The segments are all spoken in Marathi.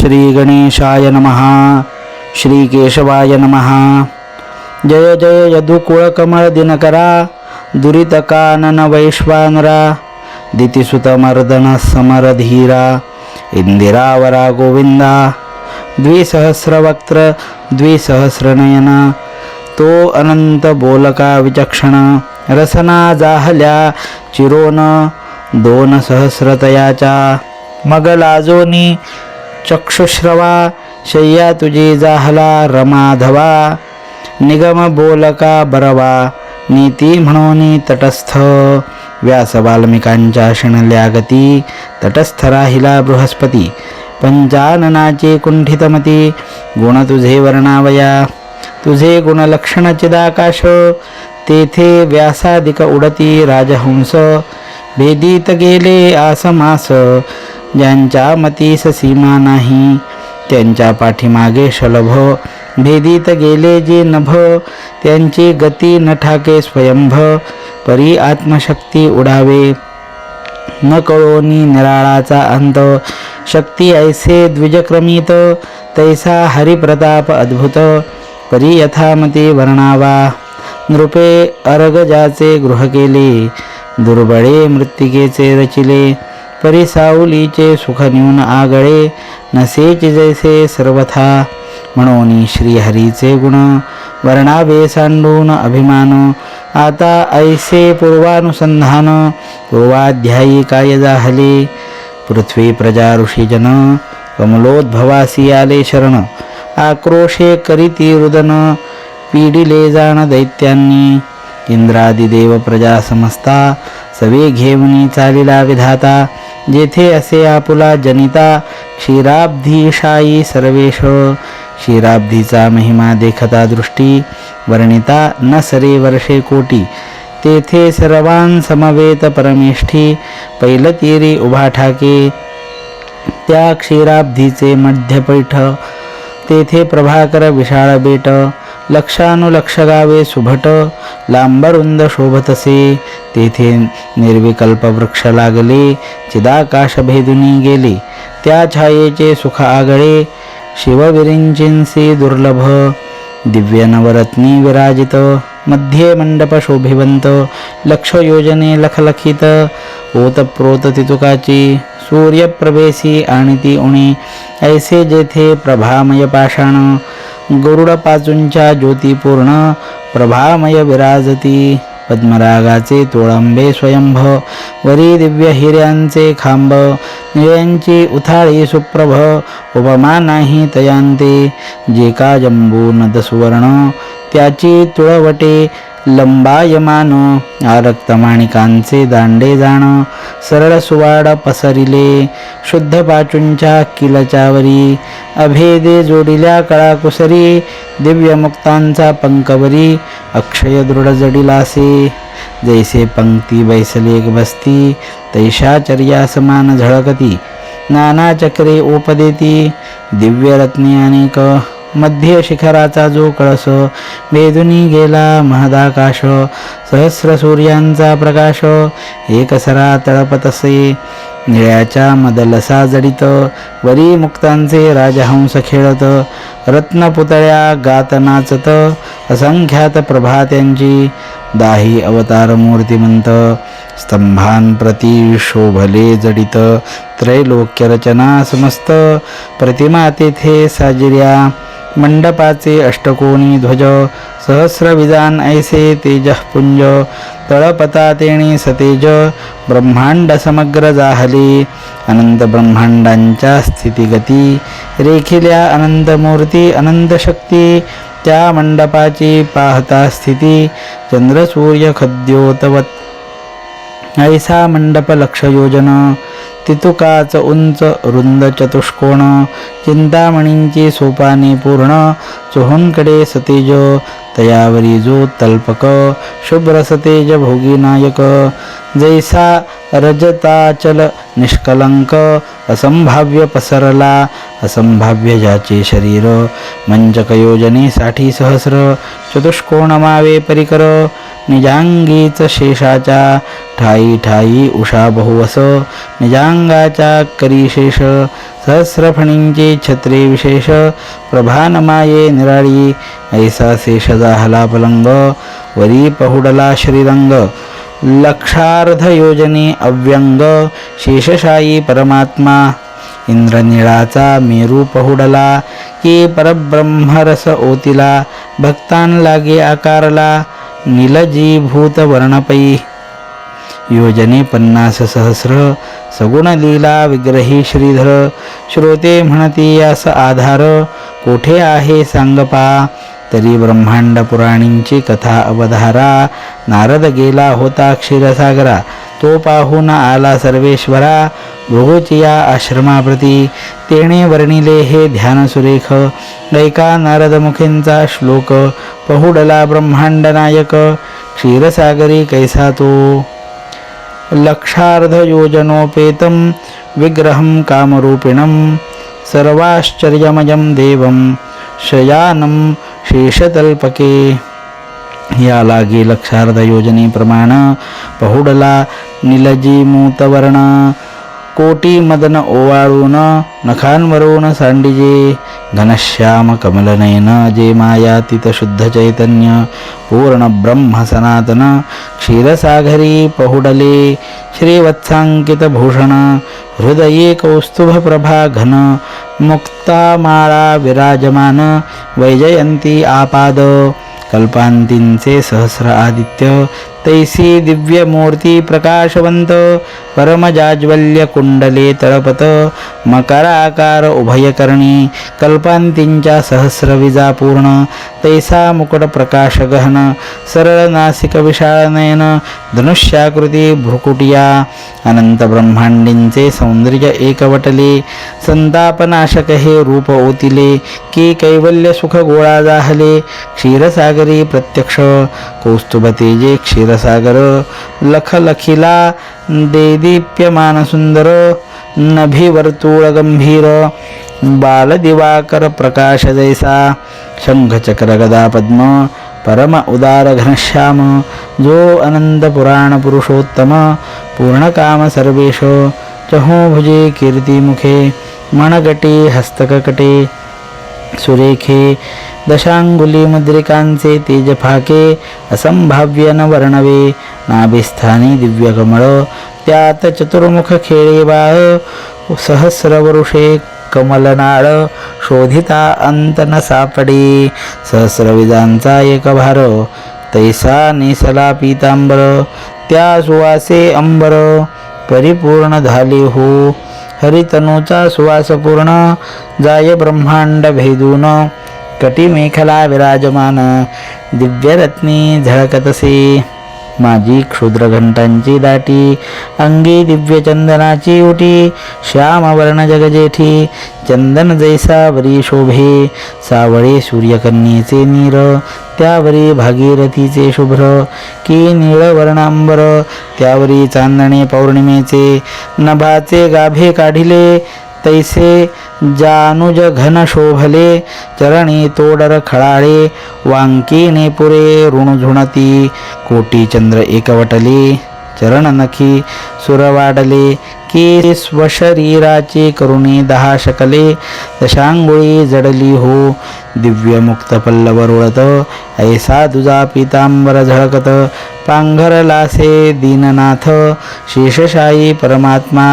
श्री गणेशाय नमः. श्री केशवाय नमः. जय जय यदुकुळकमळ दिनकरा, दुरितकानन वैश्वानरा, दितिसुतमर्दन समरधीरा, इंदिरावरा गोविंदा. द्विसहस्रवक्त्र द्विसहस्रनयन, तो अनंत बोलका विचक्षण, रसना जाहल्या चिरोन दोन सहस्रतयाच्या. मग लाजोनी चक्षुश्रवा, शय्या तुझी जाहला रमाधवा. निगम बोलका बरवा, नीती म्हणून तटस्थ. व्यास वाल्मिकांच्या शिणल्या गती, तटस्थ राहिला बृहस्पती. पंचाननाचे कुंठितमती, गुण तुझे वर्णावया. तुझे गुणलक्षण चिदाकाश, तेथे व्यासादिक उडती राजहंस. भेदीत गेले आसमास, ज्यांच्या मतीस सीमा नाही, त्यांच्या पाठीमागे शलभ. भेदीत गेले जे नभ, त्यांची गती न ठाके स्वयंभ. परी आत्मशक्ती उडावे, न कळोनी निराळाचा अंत. शक्ती ऐसे द्विजक्रमित, तैसा हरिप्रताप अद्भुत. परी यथामती वर्णावा, नृपे अर्गजाचे गृह केले. दुर्बळे मृत्तिकेचे रचिले, परी सावलीचे सुख न्यून आगळे. नसेची जैसे सर्वथा, म्हणून श्रीहरीचे गुण. वर्णावे सांडून अभिमान, आता ऐसे पूर्वानुसंधान. पूर्वाध्यायी काय जाहले, पृथ्वी प्रजा ऋषीजन. कमलोद्भवासी आले शरण, आक्रोशे करीती रुदन. पीडिले जाण दैत्यांनी, इंद्रादिदेव प्रजा समस्ता. सवे घेऊनी चालिला विधाता, जेथे असे आपुला जनिता. क्षीराब्धीशायी सर्वेश, क्षीराब्धीचा महिमा देखता दृष्टी. वर्णिता न सरे वर्षे कोटी, तेथे सर्वां समवेत परमेष्ठी. पैलतीरी उभा ठाके, त्या क्षीराब्धीचे मध्यपैठ. तेथे प्रभाकर विशाळ बेट, लक्षानुलक्ष गावे सुभट. लांबरुंद शोभतसे, तेथे निर्विकल्प वृक्ष लागले. चिदाकाश भेदुनी गेले, त्या छायेचे सुख आगळे. शिवविरिंचिंसी दुर्लभ, दिव्य नवरत्नी विराजित. मध्ये मंडप शोभिवंत, लक्ष योजने लखलखित. ओतप्रोत तितुकाची, सूर्यप्रभेसी आणिती उणी. ऐसे जेथे प्रभामय पाषाण, गरुड पाचूंच्या ज्योतिपूर्ण. प्रभामय विराजती, पद्मरागाचे तोळंबे स्वयंभ. वरी दिव्य हिऱ्यांचे खांब, निळ्यांची उथाळी सुप्रभ. उपमा नाही तयांते, जे का जंबू नद सुवर्ण. त्याची तुळवटे लंबायमान, आरक्त माणिकांचे दांडे जाण. सरळ सुवाड पसरिले, शुद्ध पाचूंच्या किलच्यावरी. अभेदे जोडिल्या कळाकुसरी, दिव्य मुक्तांचा पंकवरी. अक्षय दृढ जडिलासे, जैसे पंक्ती बैसले बसती. तैशाचर्या समान झळकती, नाना चक्रे ओपदेती. दिव्य रत्ने अनेक, मध्य शिखराचा जो कळस. भेदुनी गेला महदाकाश, सहस्र सूर्यांचा प्रकाश. एकसरा तळपतसे, निळ्याच्या मदलसा जडित. वरी मुक्तांचे राजहंस खेळत, रत्नपुतळ्या गात नाचत. असंख्यात प्रभा त्यांची, दाही अवतार मूर्तिमंत. स्तंभांप्रती शोभले जडित, त्रैलोक्य रचना समस्त. प्रतिमा तेथे साजिऱ्या, मंडपाचे अष्टकोनी ध्वज. सहस्रविजान ऐसे तेजःपुंज, तळपता तेणी सतेज. ब्रह्मांड समग्र जाहले, अनंत ब्रह्मांडांच्या स्थितिगती. रेखिल्या अनंत मूर्ती अनंत शक्ती, त्या मंडपाची पाहता स्थिती. चंद्रसूर्य खद्योतवत, ऐसा मंडप लक्ष योजन. तितुकाच उंच रुंद चतुष्कोण, चिंतामणींची सोपाने पूर्ण. चोहोंकडे सतेज, तयावरी जो तल्पक. शुभ्र सतेज भोगी नायक, जैसा रजताचल निष्कलंक. असंभाव्य पसरला, असंभाव्य ज्याचे शरीर. मंचक योजने 60 सहस्र, चतुष्कोण मावे परिकर. निजांगीच शेषाच्या, ठाई ठाई उषा बहुवस. निजांगाच्या करी शेष, सहस्रफणींची छत्री विशेष प्रभानमाये निराळी ऐसा शेष जाहला पलंग वरी पहुडला श्रीरंग लक्षार्ध योजने अव्यंग शेषशायी परमात्मा इंद्रनीळाचा मेरू पहुडला की परब्रह्मरस ओतिला भक्तान लागे आकारला नीलजीभूत वर्णपै योजने 50 सहस्र सगुण लीला विग्रही श्रीधर श्रोते म्हणती यास आधार कोठे आहे सांगपा तरी ब्रह्मांड पुराणींची कथा अवधारा नारद गेला होता क्षीरसागरा तो पाहून आला सर्वेश्वरा भृगुचिया आश्रमाप्रती तेणे वर्णिले हे ध्यान सुरेख ऐका नारद मुखेंचा श्लोक पहुडला ब्रह्मांड नायक क्षीरसागरी कैसा तो लक्षार्ध योजनोपेतं विग्रहं कामरूपिणं सर्वाश्चर्यमयं देवं शयानं शेषतल्पके या लागे लक्षार्ध योजने प्रमाण पहुडला निलजीमूतवर्ण कोटी मदन ओवाळून नखांवरून सांडिजे घनश्याम कमलनयन जे मायातीत शुद्ध चैतन्य पूर्ण ब्रह्म सनातन क्षीरसागरी पहुडले श्रीवत्सांकित भूषण हृदये कौस्तुभ प्रभा घन मुक्तामाळा विराजमान वैजयंती आपाद कल्पांतींचे सहस्र आदित्य तैसी दिव्य मूर्ती प्रकाशवंत परमजाज्वल्य कुंडले तळपत मकराकार उभयकर्णी कल्पांतींच्या सहस्र विजा पूर्ण तैसा मुकुट प्रकाश गहन सरळ नासिक विशाळ नयन धनुष्याकृती भ्रुकुटिया अनंत ब्रह्मांडींचे सौंदर्य एकवटले संतापनाशक हे रूप ओतिले की कैवल्य सुख गोळा जाहले क्षीरसागरी प्रत्यक्ष कौस्तुभ तेजे क्षीरसागर लखलखिला देदीप्यमान सुंदर नभिवर्तुळ गंभीर बालदिवाकर प्रकाश जैसा शंखचक्र गदा पद्म परम उदार घनश्याम जो अनंत पुराण पुरुषोत्तम पूर्णकाम सर्वेश चहुभुजे कीर्तिमुखे मनगटे हस्तककटे सुरेखे दशांगुली मुद्रिकांचे तेज फाके असंभाव्य न वर्णवे नाभिस्थानी दिव्य कमळ त्यात चतुर्मुख खेळे बाळ सहस्रवरुषे कमलनाळ शोधिता अंत न सापडे सहस्रविजांचा एक भार तैसा नेसला पीतांबर त्या सुवासे अंबर परिपूर्ण झाले हो हरितनूचा सुवास पूर्ण जाय ब्रह्मांड भेदून कटिमेखला विराजमान दिव्यरत्नी झळकतसे माझी क्षुद्र घंटांची दाटी अंगी दिव्य चंदनाची उटी श्यामवर्ण जगजेठी चंदन जैसा वरी शोभे सावळे सूर्यकन्येचे नीर त्यावरी भागीरथीचे शुभ्र की नीळवर्णांबर त्यावरी चांदणे पौर्णिमेचे नभाचे गाभे काढिले तैसे जानुज घन शोभले चरणी तोडर खळाळे वांकीने पुरे ऋणझुणती कोटी चंद्र एकवटले चरण नखी सुरवाडले की स्वशरीराची करुणी 10 शकले दशांगुळी जडली हो दिव्य मुक्त पल्लव रुळत ऐसा दुजा पीतांबर झळकत पांघरलासे दीननाथ शेषशायी परमात्मा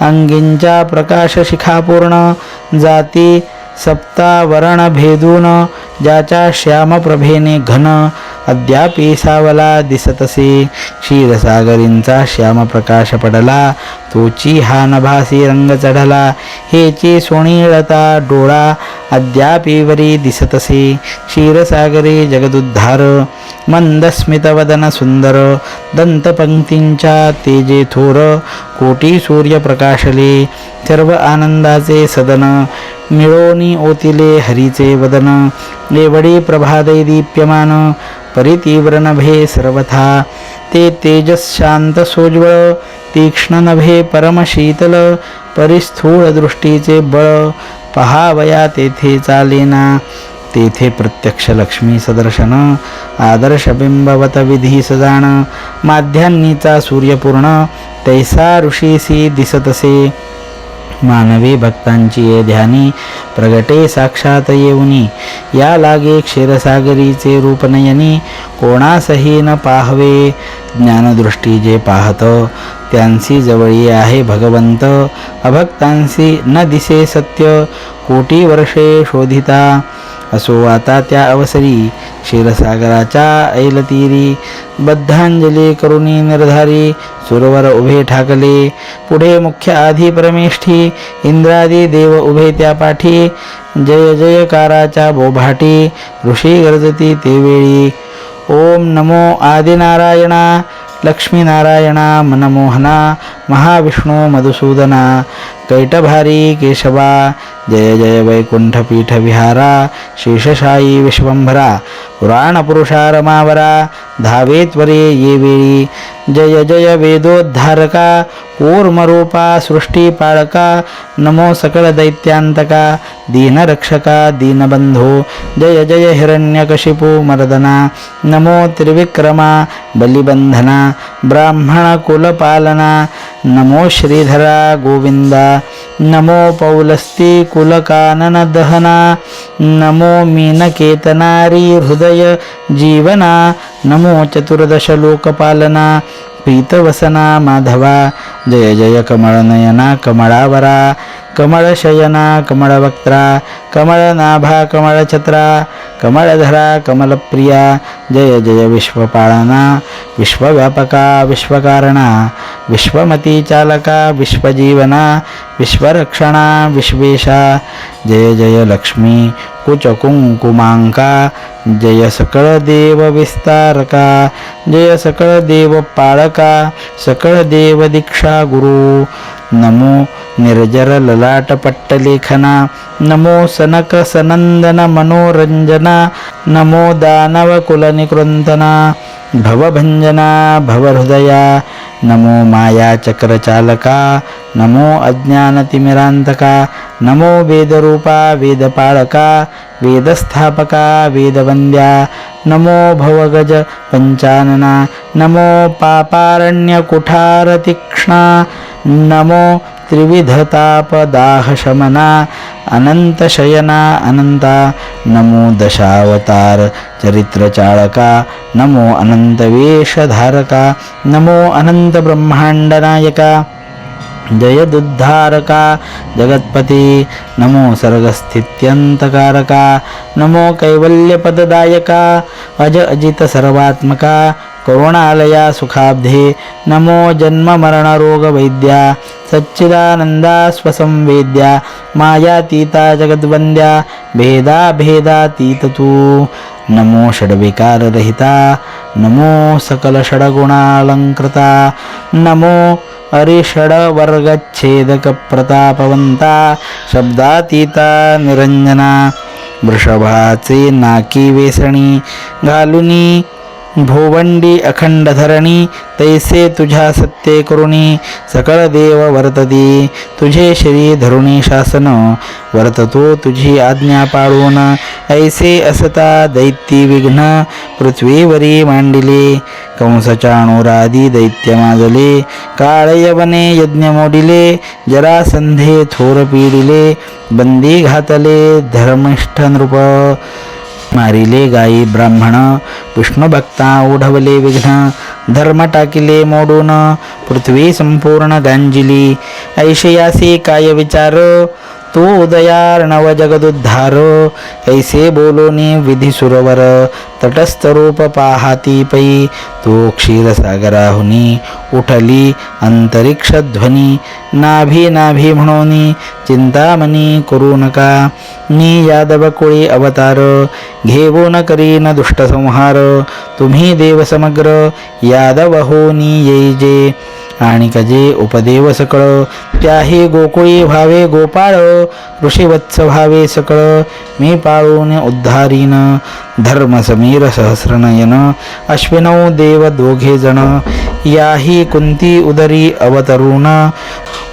अंगींच्या प्रकाश शिखापूर्ण जाती सप्तावरण भेदून ज्याच्या श्यामप्रभेने घन अद्यापि सावला दिसतसे क्षीरसागरींचा श्यामप्रकाश पडला तोची हा नभासी रंग चढला हेची सोणीळता डोळा अद्यापि दिसतसे क्षीरसागरी जगदुद्धार मंदस्मितवदन सुंदर दंतपंक्तींच्या तेजे थोर कोटी सूर्य प्रकाशले सर्व आनंदाचे सदन मिळोनी ओतिले हरीचे वदन एवढी प्रभादे दीप्यमान परितीव्र नभे सर्वथा ते तेजस शांत सोज्वळ तीक्ष्ण नभे परम शीतल परिस्थूळ दृष्टीचे बळ पहावया तेथे चालेना तेथे प्रत्यक्ष लक्ष्मी सदर्शन आदर्श बिंबवत विधी सजाण माध्यान्नीचा सूर्यपूर्ण तैसा ऋषीसी दिसतसे मानवी भक्तांची ये ध्यानी प्रगटे साक्षात येऊनी. या लागे क्षीरसागरीचे रूप नयनी कोणासही न पाहवे. ज्ञानदृष्टी जे पाहत त्यांसी जवळी आहे भगवंत. अभक्तांसी न दिसे सत्य कोटी वर्षे शोधिता. असो आता त्या अवसरी क्षीरसागराच्या ऐलतीरी बद्धांजली करुणी निर्धारी सुरवर उभे ठाकले. पुढे मुख्य आधी परमेष्ठी इंद्रादी देव उभे त्या पाठी. जय जयकाराच्या बोभाटी ऋषी गर्जती ते वेळी. ओम नमो आदिनारायणा लक्ष्मीनारायणा मनमोहना महाविष्णू मधुसूदना कैटभारी केशवा. जय जय वैकुंठपीठ विहारा शेषशायी विश्वंभरा. पुराणपुरुषा रमावरा धावे त्वरे ये वेळी. जय जय वेदोद्धारका कूर्मरूपा सृष्टीपाळका. नमो सकळ दैत्यांतका दीनरक्षका दीनबंधो. जय जय हिरण्यकशिपू मर्दना. नमो त्रिविक्रमा बलिबंधना ब्राह्मण कुलपालना. नमो श्रीधरा गोविंदा. नमो पौलस्ती कुलकानन दहना. नमो मीनकेतनारी हृदय जीवना. नमो चतुर्दश लोकपालना प्रीतवसना माधवा. जय जय कमळनयना कमळावरा कमळशयना कमळवक्त्रा कमळनाभा कमळछत्रा कमळधरा कमलप्रिया. जय जय विश्वपालना विश्वव्यापका विश्वकारणा विश्वमती चालका विश्वजीवना विश्वरक्षणा विश्वेशा. जय जय लक्ष्मी कुचकुंकुमांका. जय सकळ देव विस्तारका. जय सकळ देव पाळका सकळ देव दीक्षा गुरु. नमो निर्जर ललाट पट्टलेखना. नमो सनक सनंदन मनोरंजना. नमो दानव कुलनिकृंतना भवभंजना भवहृदया. नमो माया चक्रचालका. नमो अज्ञानतिमिरांतका. नमो वेदरूपा वेदपाळका वेदस्थापका वेदवंद्या. नमो भवगज पंचानना. नमो पापारण्यकुठार तीक्ष्णा. नमो त्रिविधतापदाहशमना अनंतशयना अनंता. नमो दशावतार चरित्रचाळका. नमो अनंतवेषधारका. नमो अनंत ब्रह्मांडनायका. जयदुद्धारका जगत्पती. नमो सर्गस्थित्यंतकारका. नमो कैवल्यपददायका अज अजित सर्वात्मका करुणालया सुखाब्धे. नमो जन्म मरण रोग वैद्या सच्चिदानंदा स्वसंवेद्या मायातीता जगद्वंद्या भेदा भेदातीत तू. नमो षड्विकाररहिता. नमो सकल षडगुणालंकृता. नमो अरिषडवर्गच्छेदक प्रतापवंता शब्दातीता निरंजना. वृषभाचे नाकी वेसणी घालुनी भोवंडी अखंड धरणी. तैसे तुझ्या सत्ये करुणी सकळ देव वर्तती. तुझे श्री धरुणी शासन वर्ततो तुझी आज्ञा पाळून. ऐसे असता दैत्य विघ्न पृथ्वीवरी मांडिले. कंसचाणूरादी दैत्य माजले. काळयवने यज्ञ मोडिले. जरासंधे थोर पीडिले. बंदी घातले धर्मिष्ठ नृप. मारिले गायी ब्राह्मण विष्णुभक्ता ओढवले विघ्न. धर्म टाकिले मोडून पृथ्वी संपूर्ण गांजिली. ऐशयासी काय विचार तो उदयार्णव जगदुद्धार. ऐसे बोलोनी विधी सुरवर तटस्थ रूप पाहाती पै. तो क्षीरसागराहुनी उठली अंतरिक्ष ध्वनी. नाभी नाभी म्हणोनी चिंतामणी करू नका. मी यादव कुळी अवतार घेऊन करीन दुष्ट संहार. तुम्ही देव समग्र यादव होनी येई जे. आणि कजे उपदेव सकळ त्याही गोकुळी व्हावे गोपाळ. ऋषीवत्स व्हावे सकळ मी पाळून उद्धारीन. धर्म समीर सहस्रनयन अश्विनौ देव दोघे जण. याही कुंती उदरी अवतरुण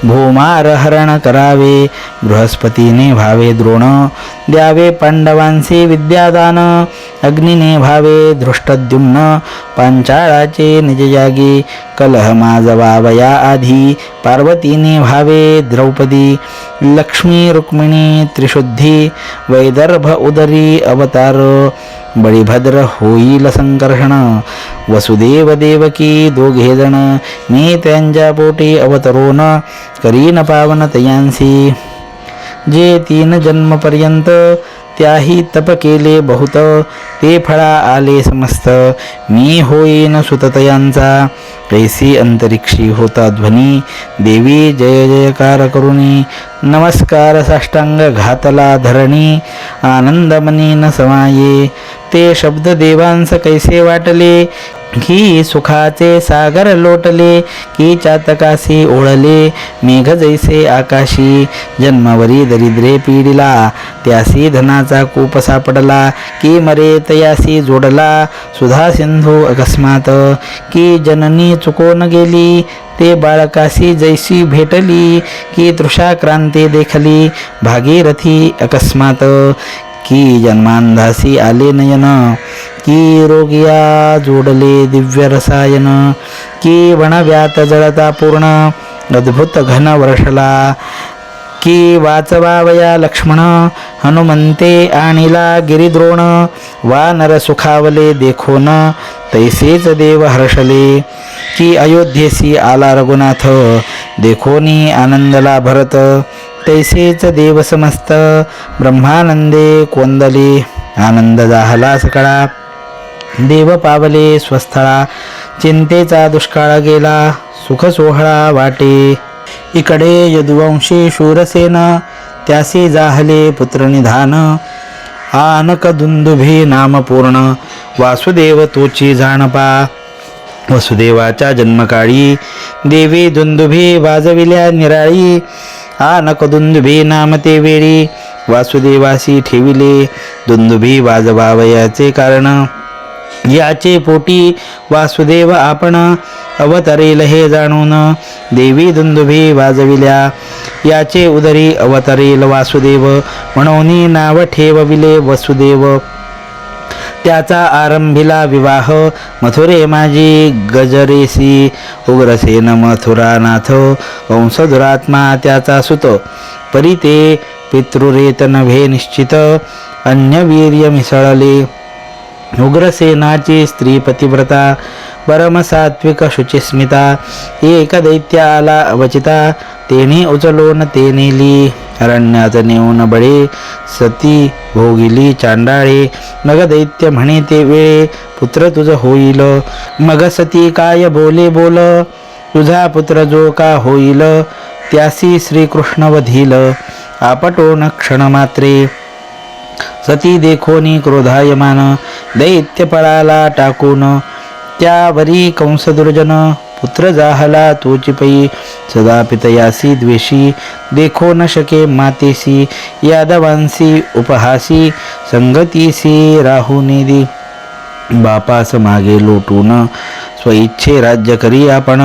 भूमार हरण करावे. बृहस्पतीने व्हावे द्रोण द्यावे पांडवांचे विद्यादान अग्नीने भावे धृष्टद्युम्न पांचाळाचे निजजागी कलह माजवावया आधी पार्वतीने भावे द्रौपदी लक्ष्मी रुक्मिणी त्रिशुद्धी वैदर्भ उदरी अवतार बळीभद्र होईल संकर्षण वसुदेव देवकी दोघे जण मी त्यांच्या पोटी अवतरोन करीन पावन तयांसी जे 3 जन्मपर्यंत त्याही तप केले बहुत ते फळा आले समस्त मी होईन सुततयांचा कैसी अंतरिक्षी होता ध्वनी देवी जय जयकार करुणी नमस्कार साष्टांग घातला धरणी आनंदमनी न समाये ते शब्द देवांस कैसे वाटले की सुखाचे सागर लोटले की चातकासी ओळले मेघ जैसे आकाशी जन्मावरी दरिद्रे पीडिला त्यासी धनाचा कूप सापडला की मरे तयासी जोडला सुधा सिंधू अकस्मात की जननी चुकोन गेली ते बाळकासी जैसी भेटली की तृषा क्रांती देखली भागीरथी अकस्मात की जन्मांधासी आले नयन की रोगिया जोडले दिव्य रसायन की वणव्यात जळता पूर्ण अद्भुत घन वर्षला की वाचवावया लक्ष्मण हनुमंते आणिला गिरिद्रोण वानर सुखावले देखोन तैसेच देव हर्षले की अयोध्येसी आला रघुनाथ देखोनी आनंदला भरत तैसेच देव समस्त ब्रह्मानंदे कोंदले आनंद जाहला सकळा देव पावले स्वस्थळा चिंतेचा दुष्काळ गेला सुख सोहळा वाटे इकडे यदुवंशी शूरसेन त्यासी जाहले पुत्रनिधान आनक दुंदुभी नाम पूर्ण वासुदेव तोची जाणपा वसुदेवाच्या जन्मकाळी देवी दुंदुभी वाजविल्या निराळी आनक दुंदुभी नाम ते वेळी वासुदेवासी ठेविले दुंदुभी वाजवावयाचे कारण याचे पोटी वासुदेव आपण अवतरेल हे जाणून देवी दुंदुभी वाजविल्या याचे उदरी अवतरेल वासुदेव म्हणून नाव ठेवविले वसुदेव त्याचा आरंभिला विवाह मथुरे माझी गजरेसी उग्रसेन मथुरानाथ वंशधुरात्मा त्याचा सुत परी ते पितृरेत नव्हे निश्चित अन्य वीर्य मिसळले उग्रसेनाची स्त्री पतिव्रता परमसात्विक शुचिस्मिता एक दैत्य आला अवचिता तेने उचलून ते नेली अरण्यात नेऊन बळे सती भोगिली चांडाळे मग दैत्य म्हणे ते वेळे पुत्र तुझ होईल मग सती काय बोले बोल तुझा पुत्र जो का होईल त्यासी श्रीकृष्ण वधील आपटोन क्षणमात्रे सती देखोनी क्रोधायमान दैत्य पळाला टाकून त्यावरी कंसदुर्जन पुत्र जाहला तोची पै सदा पितयासी द्वेषी देखो न शके मातेसी यादवांसी उपहासी संगतीसी राहुनिदी बापास मागे लोटून स्वइच्छे राज्य करी आपण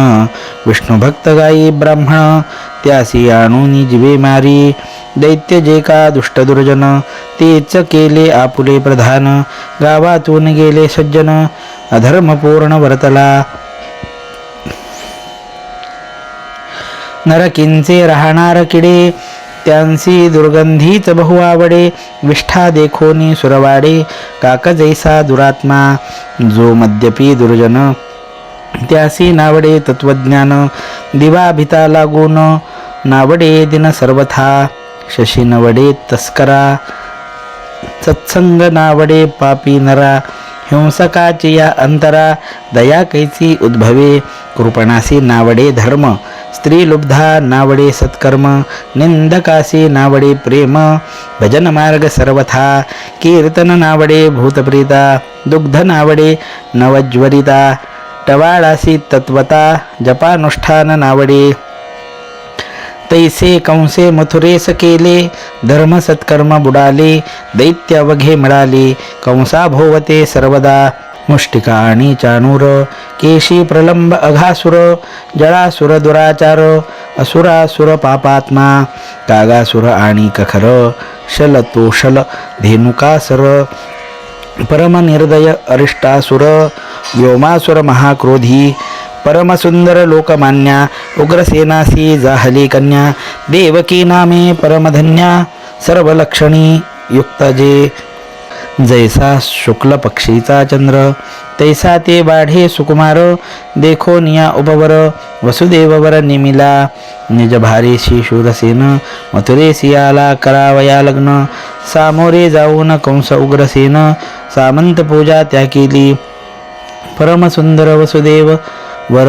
विष्णुभक्त गायी ब्राह्मण त्यासी आणून जिवे मारी दैत्य जे का दुष्टदुर्जन तेच केले आपुले प्रधान गावातून गेले सज्जन अधर्मपूर्ण वर्तला नरकिंचे राहणार किडे त्यांसी दुर्गंधीच बहु आवडे विष्ठा देखोनी सुरवाडे काक जैसा दुरात्मा जो मद्यपी दुर्जन त्यासी नावडे तत्वज्ञान दिवा भिता लागून नावडे दिन सर्वथा शशी नवडे तस्करा सत्संग नावडे पापी नरा हिंसकाची या अंतरा दया कैची उद्भवे कृपणासी नावडे धर्म स्त्री लुब्धा नावडे सत्कर्म निंदकासी नावडे प्रेम भजन मार्ग सर्वथा कीर्तन नावडे भूतप्रीता दुग्ध नावडे नवज्वरिता टवाळासी तत्वता जपानुष्ठान नावडे तैसे कंसे मथुरेस केले धर्म सत्कर्म बुडाले दैत्य वघे मिळाले कंसा भोवते सर्वदा मुष्टिका आणि चाणूर केशी प्रलंब अघासुर जळासुर दुराचार असुरासुर पापात्मा कागासुर आणि कखर शल तोषल धेनुकासर परमनिर्दय अरिष्टासुर व्योमासुर महाक्रोधी परमसुंदर लोकमान्या उग्रसेनासी जाहली कन्या देवकी नामे परमधन्या सर्वलक्षणी युक्त जे जैसा शुक्ल पक्षीचा चंद्र तैसा ते बाढे सुकुमार देखो निया उपवर वसुदेववर निमिला निज भारेशी शूरसेन मथुरेसी आला करावया लग्न सामोरे जाऊन कंस उग्रसेन सामंत पूजा त्या केली परमसुंदर वसुदेव वर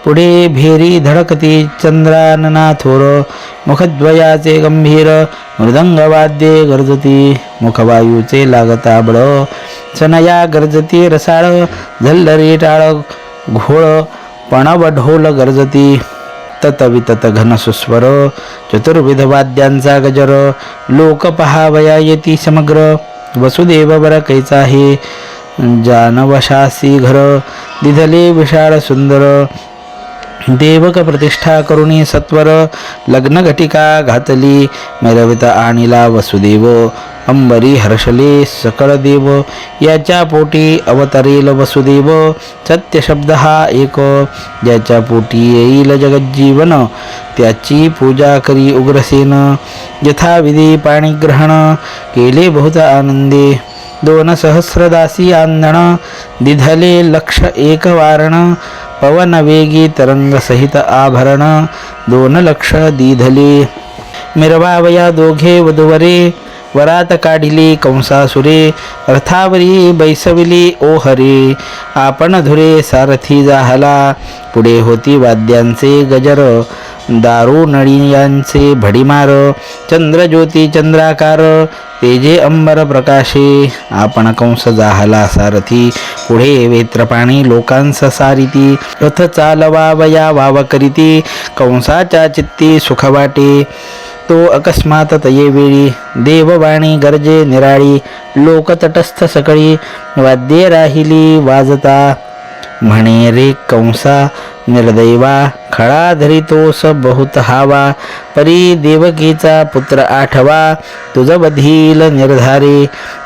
पुढे भेरी धडकती चंद्रानना थोर मुखद्वयाचे गंभीर मृदंगवाद्ये गरजती मुखवायूचे लागता बळ सनया गरजती रसाळ झल्लरी टाळ घोळ पणव ढोल गरजती ततवितत घन सुस्वर चतुर्विध वाद्यांचा गजर लोक पहावया येती समग्र वसुदेववर कैचा हे जानवशासी घर दिधले विशाळ सुंदर देवक प्रतिष्ठा करुणी सत्वर लग्न घटिका घातली मिरवित आणिला वसुदेव अंबरी हर्षले सकळ देव याच्या पोटी अवतरेल वसुदेव सत्य शब्द हा एक ज्याच्या पोटी येईल जगज्जीवन त्याची पूजा करी उग्रसेन यथाविधी पाणीग्रहण केले बहुत आनंदे 2 सहस्रदासी आंदण दिधले लक्ष एक वारण पवन वेगी तरंग सहित आभरण 2 लक्ष दिधले मिरवावया दोघे वधुवरे वरात काढिली कंसासुरे रथावरी बैसविली ओ हरे आपण धुरे सारथी जाहला पुढे होती वाद्यांचे गजर दारू नळियांचे भडीमार चंद्रज्योती चंद्राकार तेजे अंबर प्रकाशे आपण कंस जाहला सारथी पुढे वेत्रपाणी लोकांस सारिती रथ चालवावया वाव करीती कंसाच्या चित्ती सुख वाटे तो अकस्मात तये वेळी देववाणी गरजे निराळी लोक तटस्थ सकळी वाद्ये राहिली वाजता म्हणे रे कंसा निर्दैवा खळा धरितोस बहुत हावा परी देवकीचा पुत्र आठवा तुझ बधील निर्धारे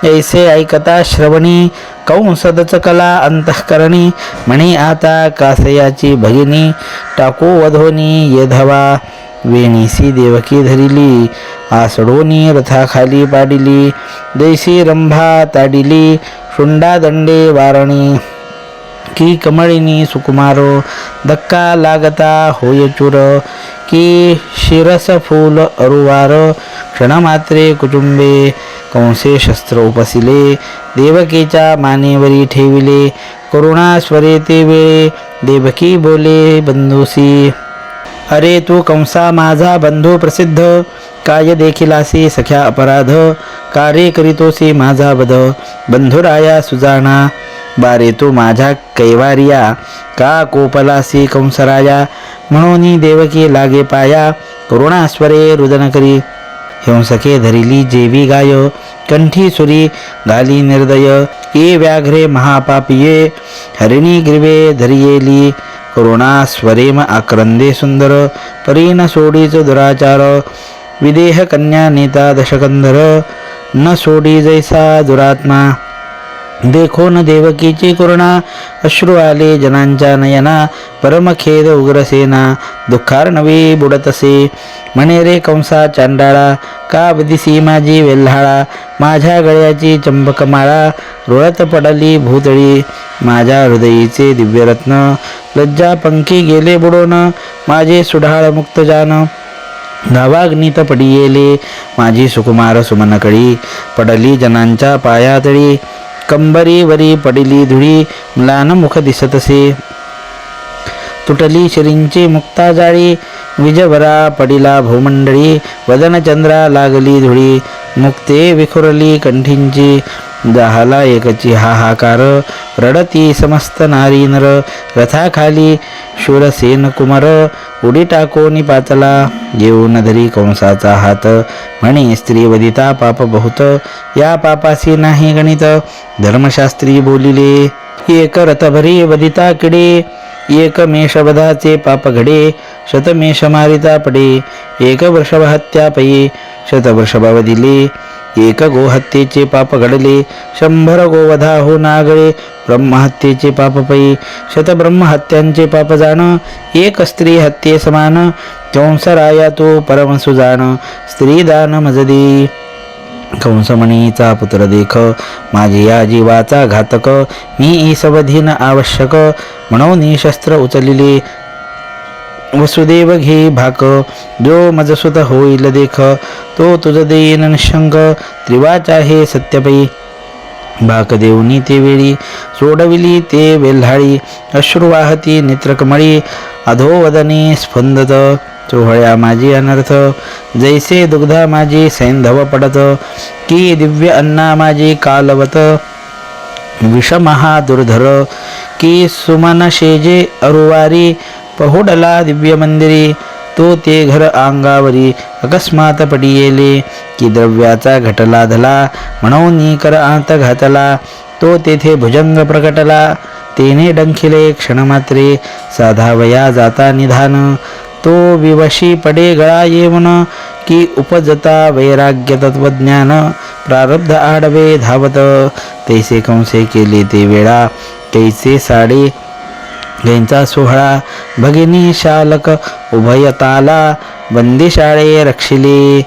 ऐसे ऐकता श्रवणी कंस दचकला अंतःकरणी म्हणे आता कासयाची भगिनी टाको वधोनी येधवा वेणीसी देवकी धरिली आसडोनी रथाखाली पाडिली दैसी रंभा ताडिली शुंडा दंडे वारणी की कमळिनी सुकुमारो धक्का लागता होय चूर की शिरस फूल अरुवार क्षणमात्रे कुटुंबे कंसे शस्त्र उपसिले देवकीच्या मानेवरी ठेविले करुणास्वरे ते वेळे देवकी बोले बंधुसी अरे तू कंसा माझा बंधू प्रसिद्ध काय देखीलासी सख्या अपराध कार्य करीतोसी माझा वध बंधुराया सुजाणा बारे तू माझ्या कैवारिया का कोपलासी कंसराया म्हणून देवकी लागे पाया करुणास्वरे रुदन करी हिंसके धरिली जेवी गाय कंठी सुरी घाली निर्दय ये व्याघ्रे महापापिये हरिणी ग्रीवे धरियेली करुणास्वरेम आक्रंदे सुंदर परीन सोडीच दुराचार विदेह कन्या नेता दशकंधर न सोडी जैसा दुरात्मा देखो न देवकीची करुणा अश्रू आले जनांच्या नयना परमखेद उग्रसेना दुःखार्णवी बुडतसे म्हणे रे कंसा चांडाळा का बदिसी माझी वेल्हाळा माझ्या गळ्याची चंपकमाळा रुळत पडली भूतळी माझ्या हृदयीचे दिव्यरत्न लज्जा पंखी गेले बुडून माझे सुढाळ मुक्त जान धावाग्नीत पडियेले माझी सुकुमार सुमनकळी पडली जनांच्या पायातळी कंबरी वरी पडिली धुळी म्लान मुख दिसतसे तुटली शिरींची मुक्ता जाळी विजवरा पडिला भूमंडळी वदन चंद्रा लागली धुळी मुक्ते विखुरली कंठींची जाहाला एकची हाहाकार रडती समस्त नारी नर रथाखाली शूरसेन कुमार उडी टाकोनी पातला येऊन धरी कंसाचा हात म्हणे स्त्री वदिता पाप बहुत या पापासी नाही गणित धर्मशास्त्री बोलिले एक रथभरी वदिता किडे, एक मेषवधाचे पाप घडे, शतमेष मारिता पडे, एक वृषभ हत्या पये, शतवृषभ वदिले, एक गोहत्येचे पाप घडले, 100 गोवधा हो नागळे, ब्रह्महत्येचे पाप पै, शतब्रह्महत्यांचे पाप जाण, एक स्त्री हत्ये समान, कंसराया तो परमसुजान, स्त्रीदान मजदी. कंसमणीचा पुत्र देख, माझी या जीवाचा घातक, मी ईसवधीन आवश्यक, म्हणून शस्त्र उचलिले, वसुदेव घे भाक, जो मजसुत होईल देख, तो तुझ देईन निशंक, त्रिवाचा हे सत्यपै. भाक देऊनी ते वेळी, सोडविली ते वेल्हाळी, अश्रुवाहती नेत्रकमळी, अधोवदनी स्फुंदत, चोहळ्या माझी अनर्थ, जैसे दुग्धा माझी सैंधव पडत, की दिव्य अन्ना माझी कालवत, विषमहा दुर्धर, की सुमन शेजे अरुवारी, पहुडला दिव्य मंदिरी, तो ते घर अंगावरी, अकस्मात पडियेले, की द्रव्याचा घटला धला, म्हणून कर आंत घातला, तो तेथे भुजंग प्रकटला, तेने डंखिले क्षणमात्रे, साधावया जाता निधान, तो विवशी पडे गळा येऊन, की उपजता वैराग्य तत्वज्ञान, प्रारब्ध आडवे धावत, तैसे कंसे केले ते वेळा, कैसे साडे यांचा सोहळा, भगिनी शालक उभयताला, बंदिशाळे रक्षिले,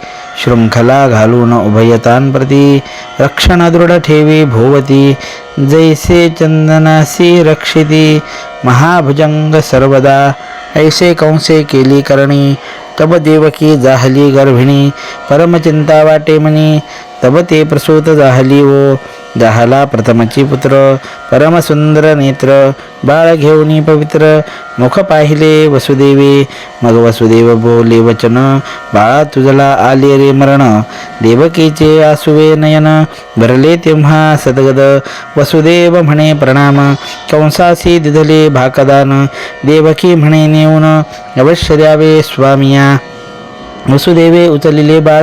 शृंखला घालून उभयतांप्रती, रक्षण दृढ ठेवी भोवती, जैसे चंदनासी रक्षिती, महाभुजंग सर्वदा, ऐसे कंसे केली करणी, तब देवकी जाहली गर्भिणी, परमचिंता वाटे मनी, तब ते प्रसूत जाहली वो, जाहला प्रथमची पुत्र, परमसुंदर नेत्र, बाळ घेऊनी पवित्र, मुख पाहिले वसुदेवे, मग वसुदेव बोले वचन, बाळा तुझला आले रे मरण, देवकीचे आसुवे नयन, भरले तेव्हा सदगद, वसुदेव म्हणे प्रणाम, कंसासी दिधले भाकदान, देवकी म्हणे नेऊन, अवश्य द्यावे स्वामिया. वसुदेवे उचलिले बाळ,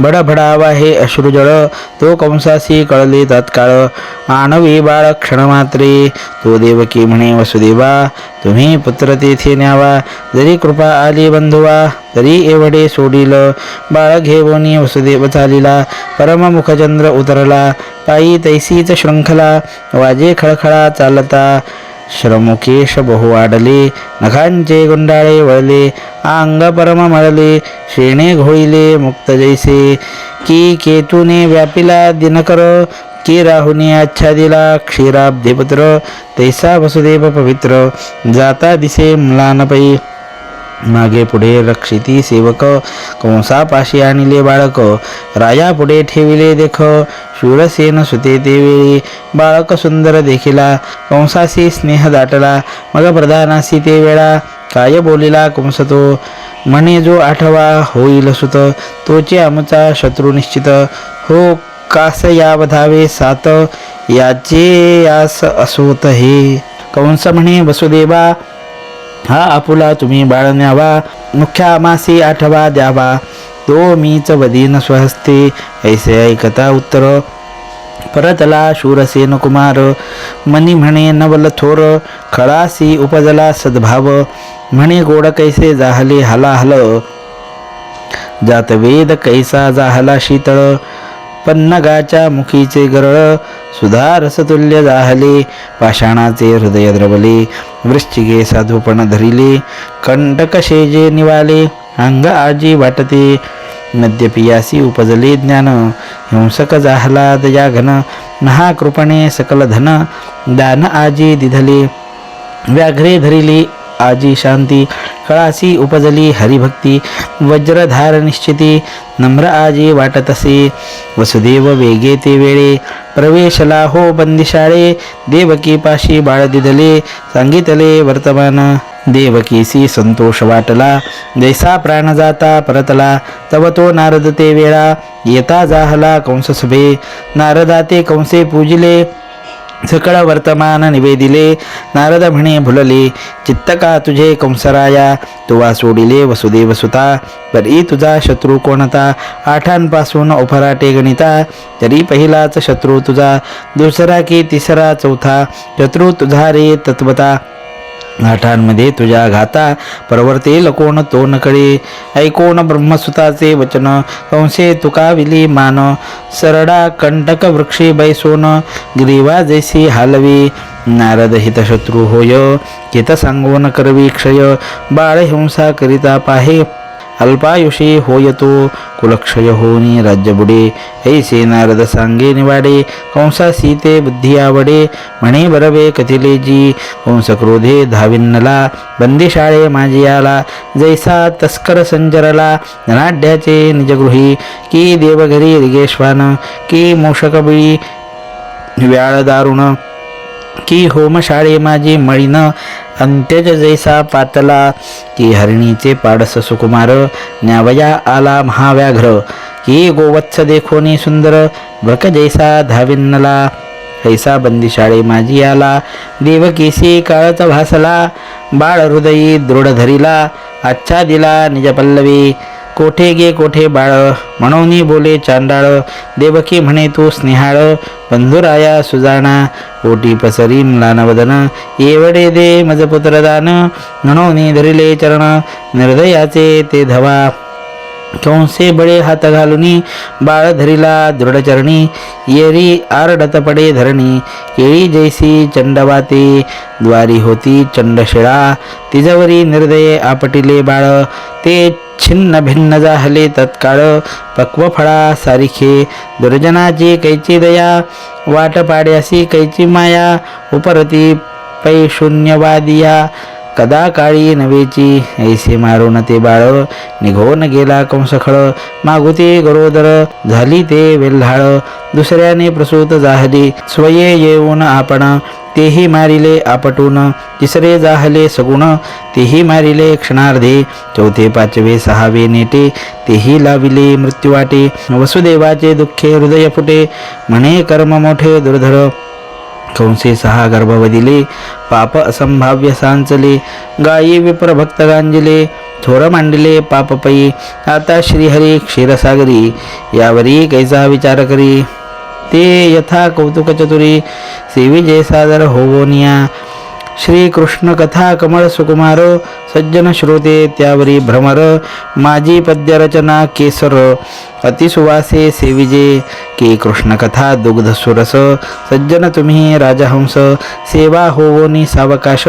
बडबडावा हे अश्रुजळ, तो कंसासी कळले तत्काळ, आणवी बाळ क्षणमात्रे, तो देवकी म्हणे वसुदेवा, तुम्ही पुत्र तेथे न्यावा, जरी कृपा आली बंधुवा, तरी एवढे सोडील. बाळ घेऊनी वसुदेव चालिला, परममुखचंद्र उतरला, पायी तैसीच शृंखला, वाजे खळखळा चालता, श्रमुकेश बहु वाढले, नखांचे गुंडाळे वळले, अंग परम मळले, शेणे घोळिले मुक्त जैसे, की केतुने व्यापिला दिनकर, की राहुने आच्छादिला क्षीराब्धिपुत्र, तैसा वसुदेव पवित्र, जाता दिसे म्लानपै, मागे पुढे रक्षिती सेवक, कंसापाशी आणले बाळक, राया पुढे ठेविले देख, शूरसेन सुते ते वेळी, बाळक सुंदर देखिला, कंसासी स्नेह दाटला, मग प्रधानासी ते वेळा, काय बोलिला कंस तो, म्हणे जो आठवा होईल सुत, तोचे आमचा शत्रू निश्चित, हो कास यावधावे सात, याचे यास असोत हे. कंस म्हणे वसुदेवा, हा आपुला तुम्ही बाळ न्यावा, मुख्या आमासी आठवा द्यावा, तो मीच वदीन स्वहस्ते, ऐसे ऐकता उत्तर, परतला शूरसेन कुमार, मनी म्हणे नवल थोर, खळासी उपजला सद्भाव, म्हणे गोड कैसे जाहले हलाहल, जात वेद कैसा जाहला शीतळ, पन्नगाच्या मुखीचे गरळ, सुधा रसतुल्य जाहले, पाषाणाचे हृदय द्रवले, वृश्चिके साधूपण धरिले, कंटक शेजे निवाले, अंग आजी वाटते, मद्यपियासी उपजले ज्ञान, हिंसक जाहला दया घन, महाकृपणे सकल धन, दान आजी दिधले, व्याघ्रे धरिली आजी शांती, कळासी उपजली हरिभक्ती, वज्रधार निश्चिती, नम्र आजी वाटतसे, वसुदेव वेगे ते वेळे, प्रवेशला हो बंदिशाळे, देवकी पाशी बाळ दिधले, सांगितले वर्तमान, देवकीसी संतोष वाटला, जैसा प्राण जाता परतला, तव तो नारद ते वेळा, येता जाहला कंस सभे, नारदाते कंसे पूजिले, सकळ वर्तमान निवेदिले. नारद म्हणे भुलले चित्त का तुझे कंसराया, तुवा सोडिले वसुदेव सुता. परी तुझा शत्रू कोणता, आठांपासून उफराटे गणिता. तरी पहिलाच शत्रू तुझा, दुसरा की तिसरा चौथा, शत्रू तुझा रे तत्वता. आठांमध्ये तुझ्या घाता, परवर्तेल कोण तो न कळे. ऐकोन ब्रह्मसुताचे वचन, कंसे तुकाविली मान. सरडा कंटक वृक्षी बैसोन, ग्रीवा जैसी हालवी. नारद हितशत्रू होय, हित सांगोन करवी क्षय. बाळ हिंसा करिता पाहे, अल्पायुषी होय तो. कुलक्षय होनी राज्य बुडे, ऐसे नारद सांगे निवाडे. कंसा सीते बुद्धी आवडे, म्हणे बरवे कथिले जी. कंस क्रोधे धाविन्नला, बंदीशाळे माझी आला. जैसा तस्कर संचरला, धनाढ्याचे निजगृही. की देवघरी रिगेश्वान, की मूषकबिळी व्याळ दारुण. की होमशाळे माझी मळीन, अंत्यज जैसा पातला. की हरिणीचे पाडस सुकुमार, न्यावया आला महाव्याघ्र. की गोवत्स देखोनी सुंदर, व्रक जैसा धाविन्नला. ऐसा बंदीशाळे माझी आला, देवकेसी काळच भासला. बाळ हृदयी दृढ धरिला, आच्छा दिला निज पल्लवी. कोठे गे कोठे बाळ, म्हणून बोले चांडाळ. देवकी म्हणे तू स्नेहाळ, बंधुराया सुजाणा. ओटी पसरी म्लानवदन, येवडे दे मज पुत्रदान. म्हणून धरिले चरण, निर्दयाचे ते धवा. कंसे बळे हात घालुनी, बाळ धरिला दृढचरणी. येरी आरडत पडे धरणी, केळी जैसी चंडवाते. द्वारी होती चंडशिळा, तिजवरी निर्दये आपटिले बाळ. ते छिन्न भिन्न जाहले तत्काळ, पक्व फळा सारिखे. दुर्जनाची कैची दया, वाट पाड्यासी कैची माया. उपरती पै शून्यवादिया, कदा काळी नवेची. ऐसे मारून ते बाळ, निघून गेला कंसखळ. मागुती गरोदर, झाली ते वेल्हाळ. दुसऱ्याने प्रसूत जाहली, स्वये येऊन आपण. तेही मारिले आपटून, तिसरे जाहले सगुण. तेही मारिले क्षणार्धे, चौथे पाचवे सहावे नेटे. तेही लाविले मृत्युवाटे. वसुदेवाचे दुःखे हृदय फुटे, म्हणे कर्म मोठे दुर्धर. कंसे सहा गर्भवदिले, पाप असंभाव्य सांचले. गायी विप्र भक्त गांजिले, थोर मांडले पापपई. आता श्रीहरी क्षीरसागरी, यावरी कैसा विचार करी. ते यथा कौतुक चतुरी, सेवी जय सादर होवोनिया. श्री कृष्ण कथा कमळ सुकुमार, सज्जन श्रोते त्यावरी भ्रमर. माझी पद्यरचना केसर, अतिसुवासे सेविजे. की कृष्ण कथा दुग्ध सुरस, सज्जन तुम्ही राजहंस. सेवा होवोनी सावकाश,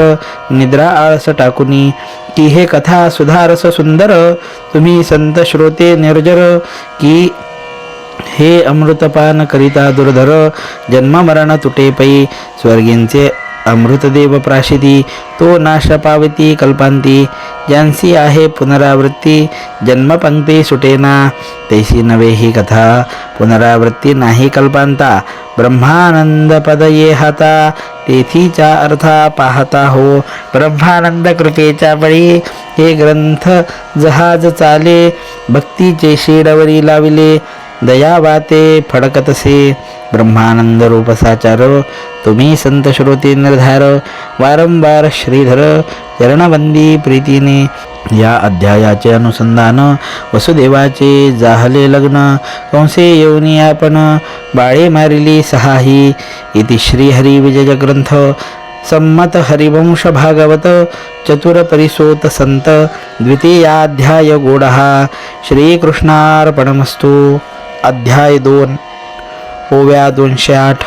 निद्रा आळस टाकुनी. की हे कथा सुधारस सुंदर, तुम्ही संत श्रोते निर्जर. की हे अमृतपान करिता दुर्धर, जन्म मरण तुटे पै. स्वर्गींचे अमृतदेव प्राशिती, तो नाश पावती कल्पांती. ज्यांसी आहे पुनरावृत्ती, जन्मपंक्ती सुटेना. तैसी नवे ही कथा, पुनरावृत्ती नाही कल्पांता. ब्रह्मानंद पद ये हाता, तेथीचा अर्था पाहता हो. ब्रह्मानंद कृपेच्या बळी, हे ग्रंथ जहाज चाले. भक्तीचे शेडवरी लाविले, दया वाते फडकतसे. ब्रह्मानंद रूप साचार, तुम्ही संत श्रोते निर्धार. वारंवार श्रीधर, चरणबंदी प्रीतीने. या अध्यायाचे अनुसंधान, वसुदेवाचे जाहले लग्न. कंसे येऊनी आपण, बाळे मारिली सहाही. इति श्रीहरी विजय ग्रंथ. सम्मत हरिवंश भागवत, चतुर परिसोत संत. द्वितीयाध्याय गोडहा. श्रीकृष्णार्पणमस्तु. अध्याय 2, ओव्या 208.